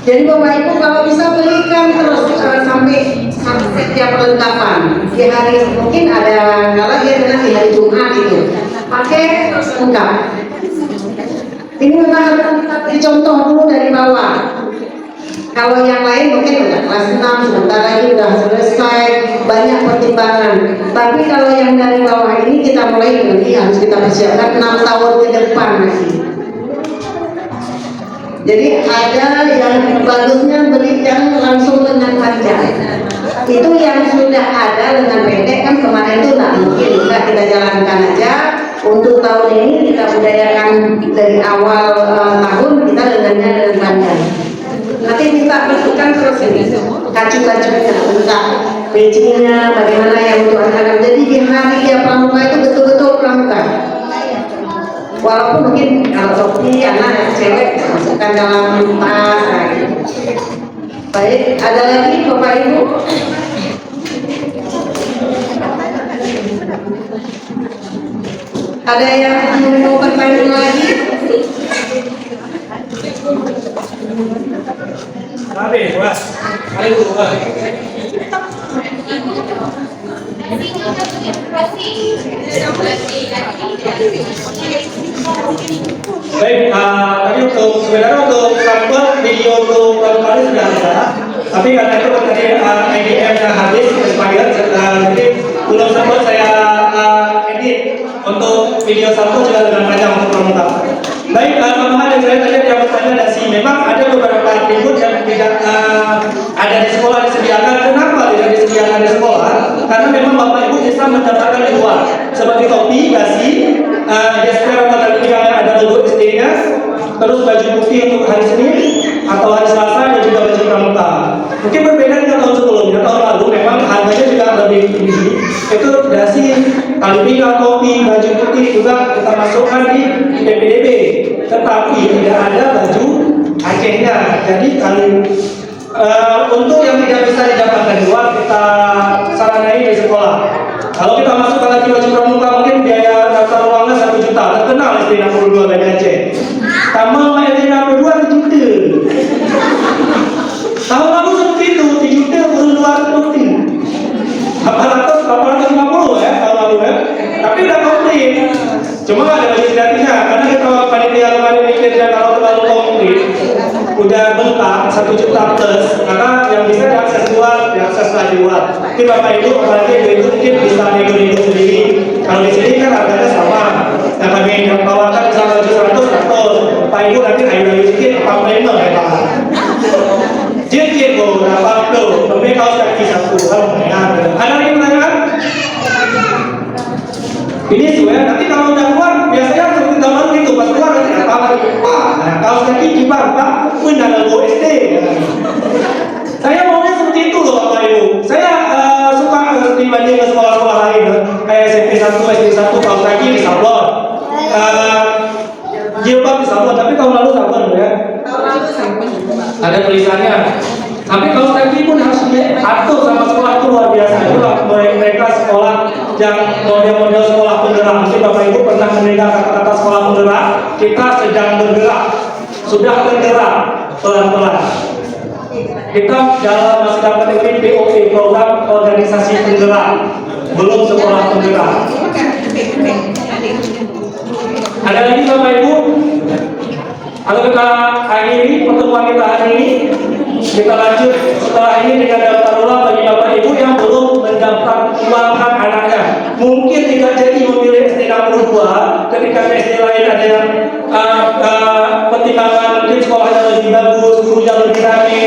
Jadi Bapak Ibu kalau bisa belikan terus sampai setiap perlengkapan. Di hari mungkin ada kalau dia dengan di hari Jumat itu pakai lengkap. Ini memang harus dicontoh dulu dari bawah. Kalau yang lain mungkin udah kelas 6, sebentar lagi udah selesai, banyak pertimbangan. Tapi kalau yang dari bawah ini kita mulai nanti harus kita persiapkan 6 tahun ke depan lagi. Jadi ada yang bagusnya beli yang langsung lengan panjang. Itu yang sudah ada lengan pendek kan kemarin itu nggak mungkin, udah kita jalankan aja. Untuk tahun ini kita budayakan dari awal tahun kita lengannya lengan panjang. Nanti minta bentukan terus ini kacu-kacunya, minta packingnya bagaimana yang untuk anak-anak. Jadi di hari dia pramuka itu betul-betul pramuka. Walaupun mungkin kalau topi anak cewek masukkan dalam tas gitu. Baik, ada lagi Bapak Ibu? Ada yang mau bertanya lagi? Habis, Mas. Ayo, Mas. Baik, tadi sebenarnya untuk sampel video untuk kali sudah ada, tapi karena itu tadi IDM-nya habis expired, jadi belum sempat saya edit untuk video sampel juga dengan panjang untuk pramuka. Baik, teman-teman yang saya tadi yang bertanya ada sih, memang ada beberapa atribut yang tidak ada di sekolah disediakan. Kenapa tidak disediakan di sekolah? Karena memang Bapak Ibu bisa mendapatkan di luar, seperti topi, dasi, gesper atau tadi yang ada logo SD-nya, terus baju putih untuk hari Senin atau hari Selasa dan juga baju pramuka. Mungkin berbeda dengan tahun sebelumnya. Tahun lalu memang harganya juga lebih tinggi. Itu dasi, tali pinggang, topi, baju putih juga kita masukkan di PPDB. Tetapi tidak ada baju Acehnya. Jadi untuk yang tidak bisa didapatkan di luar kita saranai di sekolah. Kalau kita masukkan lagi baju pramuka mungkin biaya daftar uangnya 1 juta. Terkenal SD 62 dari Aceh. Tamal SD 62 juta. Tahun lalu seperti itu 3 juta baru 200 850 ya tahun lalu ya. Tapi udah komplit. Cuma nggak ada baju sedatinya karena kita panitia kemarin mikir kalau terlalu komplit udah bentak 1 juta plus, maka yang bisa diakses luar, diakses lagi luar. Tapi Bapak Ibu apalagi itu mungkin bisa nego-nego sendiri. Kalau di sini kan harganya sama. Yang kami yang bawakan misalnya baju 100, Pak Ibu nanti ayo sedikit apa memang ya Pak. Jadi berapa tuh? Tapi kaos kaki 1 kalau ada lagi pertanyaan? Ini sudah nanti kalau udah keluar biasanya seperti zaman itu pas keluar nanti apa lagi? Nah, kaos kaki kibar Pak, pun dalam SD. Saya maunya seperti itu loh Bapak Ibu. Saya suka dibanding ke sekolah-sekolah lain kayak SMP 1, SD 1 kaos kaki di sablon. Jilbab di sablon, tapi tahun lalu sablon ya. Ada tulisannya. Tapi kaos kaki pun harus diatur sama sekolah itu luar biasa. Itulah mereka sekolah yang model-model sekolah penggerak. Mungkin Bapak Ibu pernah mendengar kata-kata sekolah penggerak. Kita sedang bergerak, sudah bergerak pelan-pelan. Kita masih dapat POE, program organisasi penggerak, belum sekolah penggerak. Ada lagi Bapak Ibu? Atau kita akhiri pertemuan kita hari ini? Kita lanjut setelah ini dengan daftar ulang bagi Bapak Ibu yang belum mendaftar ulangkan anaknya. Mungkin tidak jadi memilih SD 62 ketika SD lain ada yang pertimbangan mungkin sekolahnya lebih bagus, gurunya lebih rame,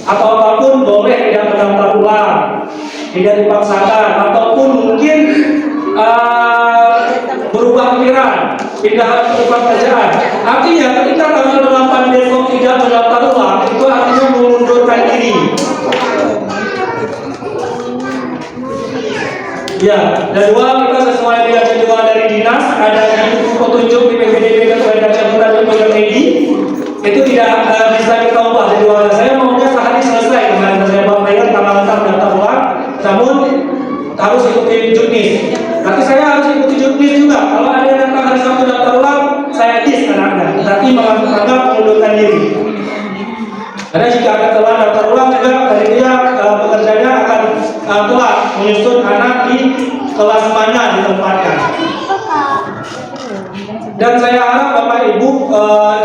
atau apapun boleh tidak mendaftar ulang, tidak dipaksakan, ataupun mungkin berubah pikiran, pindah ke tempat kerjaan. Artinya ketika tanggal 8 besok tidak mendaftar ulang, itu artinya mengundurkan diri. Ya, dan dua kita sesuai dengan jadwal dari dinas, ada buku petunjuk di PPDB Ketua Campuran Program EDI. Itu tidak bisa kita ubah jadwalnya. Saya maunya sehari selesai kemarin saya bayar tanggal daftar ulang, namun harus ikuti juknis. Nanti saya harus ikuti juknis juga. Kalau ada yang datang hari Sabtu daftar ulang, saya dis anaknya. Berarti menganggap mengundurkan diri. Karena jika akan telat daftar ulang juga panitia pekerjanya akan telat menyusun anak di kelas mana ditempatkan. Dan saya harap Bapak Ibu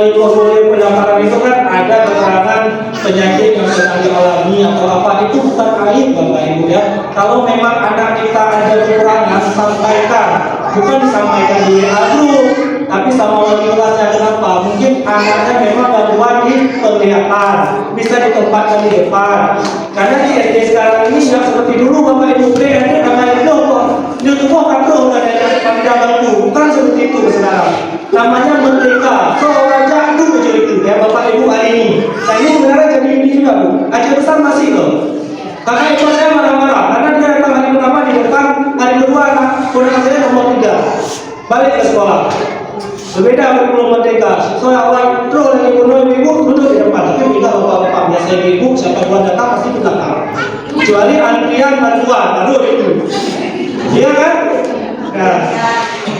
di formulir pendaftaran itu kan ada keterangan penyakit yang sedang dialami atau apa, itu bukan aib Bapak Ibu ya. Kalau memang anak kita ada kekurangan, sampaikan, bukan disampaikan di WA grup, tapi sama wali kelasnya. Kenapa? Mungkin anaknya memang gangguan di penglihatan, bisa ditempatkan di depan. Karena di SD sekarang ini sudah seperti dulu Bapak Ibu BND namanya itu kan tuh ada yang jalanku, bukan seperti itu sekarang. Namanya merdeka, seorang jadu aja itu ya Bapak Ibu hari ini. Nah ini sebenarnya jadi ini juga Bu, aja besar masih loh. Karena ibu saya marah-marah, karena dia datang hari pertama di depan, hari kedua anak ponakan saya nomor 3 balik ke sekolah. Berbeda kurikulum merdeka. Soalnya orang terus lagi penuh ibu duduk di depan, tapi bila bapak-bapak biasa ibu siapa buat datang pasti di belakang. Kecuali antrian bantuan baru itu. Iya kan? Nah,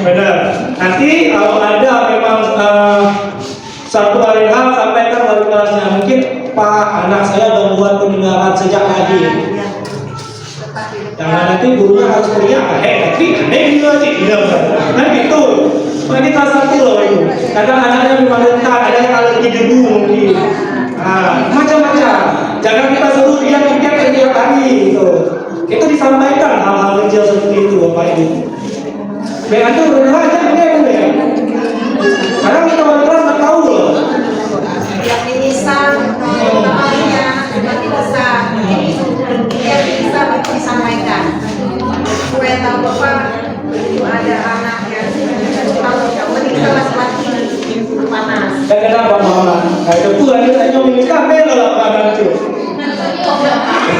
benar. Nanti kalau ada memang satu hari hal sampaikan wali kelasnya, mungkin Pak anak saya gangguan pendengaran sejak pagi. Jangan nanti gurunya harus teriak, tapi ini aja tidak. Nah gitu. Nah, kita satu loh itu. Kadang anaknya memang rentan, ada yang alergi debu mungkin. Nah, macam-macam. Jangan kita suruh dia pikir setiap hari gitu. Itu disampaikan hal-hal kecil seperti itu Bapak Ibu. Dengan itu benar aja ya. Karena kita wali kelas nggak tahu loh. Yang bisa, namanya nanti bisa disampaikan. Supaya tahu Bapak itu ada anak yang tahu yang penting kelas lagi panas. Dan kenapa mama? Nah itu Tuhan kita nyomongin kafe loh anak itu.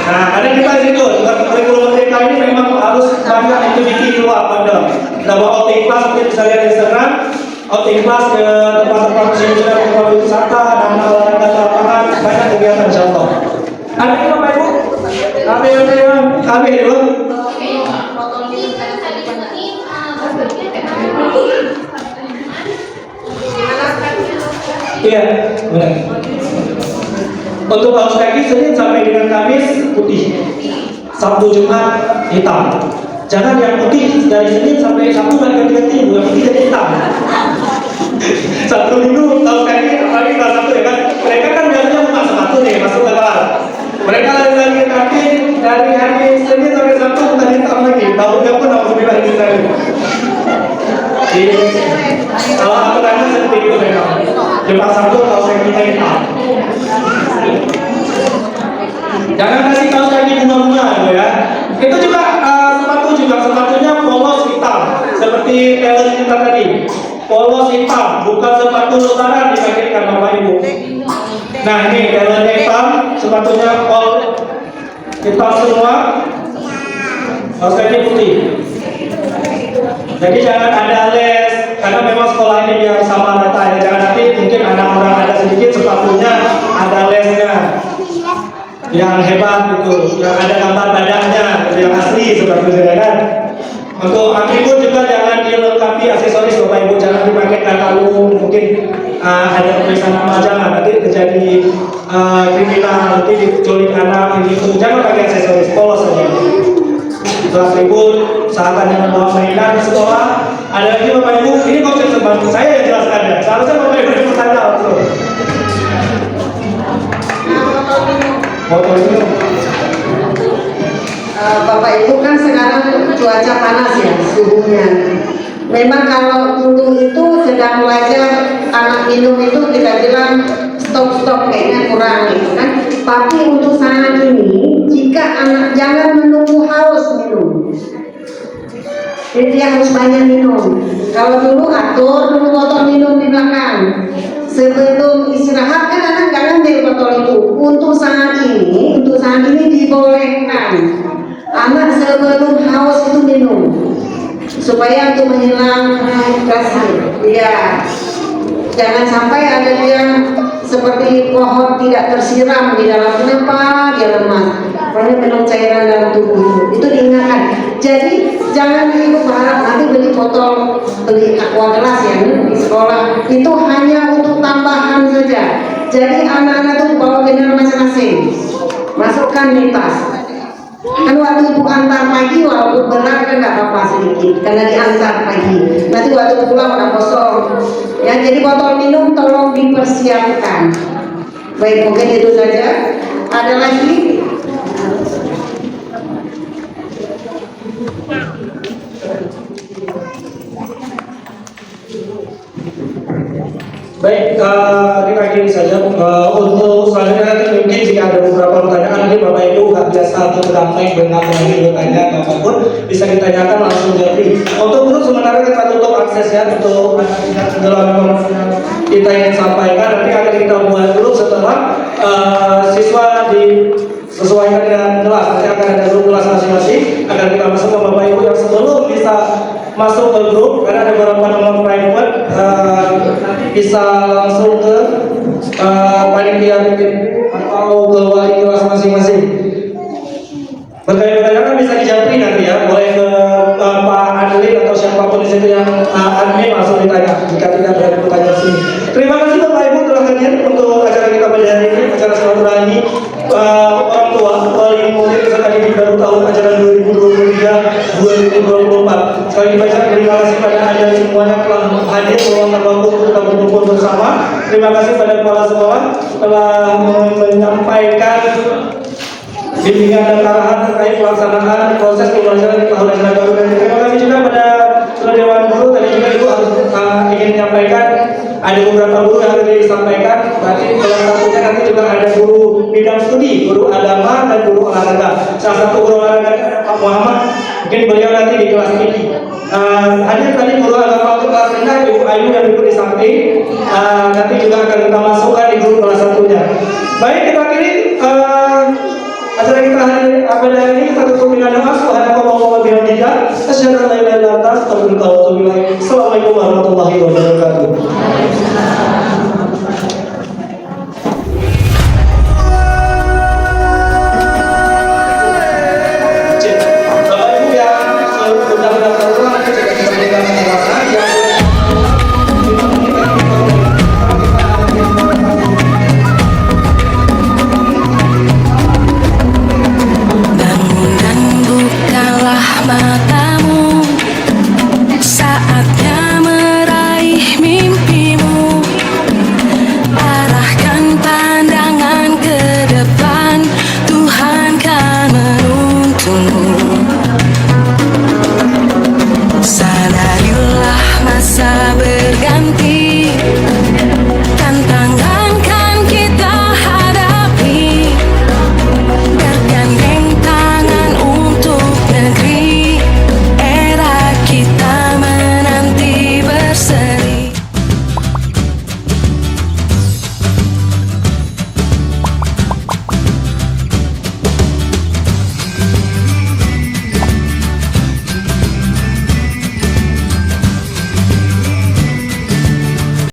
Nah, ada kita situ. Kurikulum merdeka ini memang harus banyak aktiviti di luar pada. Bahwa outing class mungkin bisa lihat di Instagram. Outing class ke tempat-tempat museum-museum, tempat wisata, dan olahraga lapangan, banyak kegiatan contoh. Ada yang Bapak Ibu? Kami dulu. Iya, benar. Untuk kaos kaki Senin sampai dengan Kamis putih, Sabtu Jumat hitam. Jangan yang putih dari Senin sampai Sabtu ganti-ganti, yang putih jadi hitam. Sabtu Minggu kaos kaki apalagi kelas 1 ya kan. Mereka kan biasanya buka sepatu nih masuk ke kelas. Mereka lagi kaki dari hari Senin sampai Sabtu bukan hitam lagi. Baunya pun harus lebih lagi. Kalau aku tanya seperti itu memang. Jumat Sabtu kaos kaki hitam. Jangan kasih kaos kaki bunga-bunga gitu ya. Itu juga sepatunya polos hitam seperti talent kita tadi. Polos hitam, bukan sepatu lebaran dipakaikan Bapak Ibu. Nah ini talent hitam, sepatunya hitam semua, kaos kaki putih. Jadi jangan ada les, karena memang sekolah ini biar sama rata ya. Jangan nanti mungkin anak orang ada sedikit sepatunya ada lesnya. Yang hebat gitu, yang ada gambar badannya, yang asli seperti itu kan. Untuk atribut juga jangan dilengkapi aksesoris Bapak Ibu, jangan dipakai kalung, mungkin ada tulisan nama jangan, nanti terjadi kriminal, nanti diculik anak gitu. Jangan pakai aksesoris, polos saja. Itu atribut, usahakan jangan bawa mainan ke sekolah. Ada lagi Bapak Ibu, ini konsep sebantu saya yang jelaskan ya. Seharusnya Bapak Ibu yang bertanya langsung. Bapak Ibu kan sekarang cuaca panas ya suhunya. Memang kalau dulu itu sedang belajar anak minum itu kita bilang stop kayaknya kurang gitu kan. Tapi untuk saat ini jika anak jangan menunggu haus minum. Jadi dia harus banyak minum. Kalau dulu atur dulu botol minum di belakang. Sebelum istirahat kan anak nggak ngambil botol itu. Untuk saat ini dibolehkan anak sebelum haus itu minum supaya untuk menghilangkan rasa. Ya, jangan sampai ada yang seperti pohon tidak tersiram di dalam kenapa dia lemas. Pokoknya penuh cairan dalam tubuh itu diingatkan. Jadi jangan ibu berharap nanti beli aqua gelas ya di sekolah itu hanya untuk tambahan saja. Jadi anak-anak itu bawa benar masing-masing, masukkan di tas. Kan waktu ibu antar pagi walaupun berat kan nggak apa-apa sedikit karena diantar pagi. Nanti waktu pulang udah kosong. Ya jadi botol minum tolong dipersiapkan. Baik mungkin itu saja. Ada lagi? Baik, kita akhiri saja. Untuk selanjutnya nanti mungkin jika ada beberapa pertanyaan nanti Bapak Ibu nggak biasa berdamai dengan lagi bertanya apapun bisa ditanyakan langsung jadi. Untuk grup sementara kita tutup aksesnya untuk dalam kita ingin sampaikan nanti akan kita buat grup setelah siswa disesuaikan dengan kelas. Nanti akan ada grup kelas masing-masing akan kita masuk ke Bapak Ibu yang sebelum bisa masuk ke grup karena ada beberapa nomor private bisa langsung ke panitia atau ke wali kelas masing-masing. Bertanya-tanya bisa dijawab nanti ya, boleh ke Pak Adlin atau siapapun di situ yang admin langsung ditanya jika tidak ada pertanyaan sini. Terima kasih Bapak Ibu telah hadir untuk acara kita pada hari ini, acara silaturahmi orang tua wali murid peserta didik baru tahun ajaran 2023-2024. Sekali lagi banyak terima kasih pada Anda semuanya telah hadir meluangkan waktu kita berkumpul bersama. Terima kasih pada kepala sekolah telah menyampaikan bimbingan dan arahan terkait pelaksanaan proses pembelajaran di tahun ajaran baru. Dan terima kasih juga pada Dewan Guru. Tadi juga Ibu ingin menyampaikan ada beberapa guru yang harus disampaikan. Berarti salah satunya nanti juga ada guru bidang studi, guru agama dan guru olahraga. Salah satu guru olahraga Pak Muhammad, mungkin beliau nanti di kelas ini. Hadir tadi guru agama untuk kelas rendah Ibu Ayu dan Ibu di samping. Nanti juga akan kita masukkan di guru kelas satunya. Baik, kita akhiri acara kita pada hari ini kita tutup dengan doa. Subhanallah wa bihamdihi asyhadu an la ilaha illa anta astaghfiruka wa atubu ilaik. Assalamualaikum warahmatullahi wabarakatuh.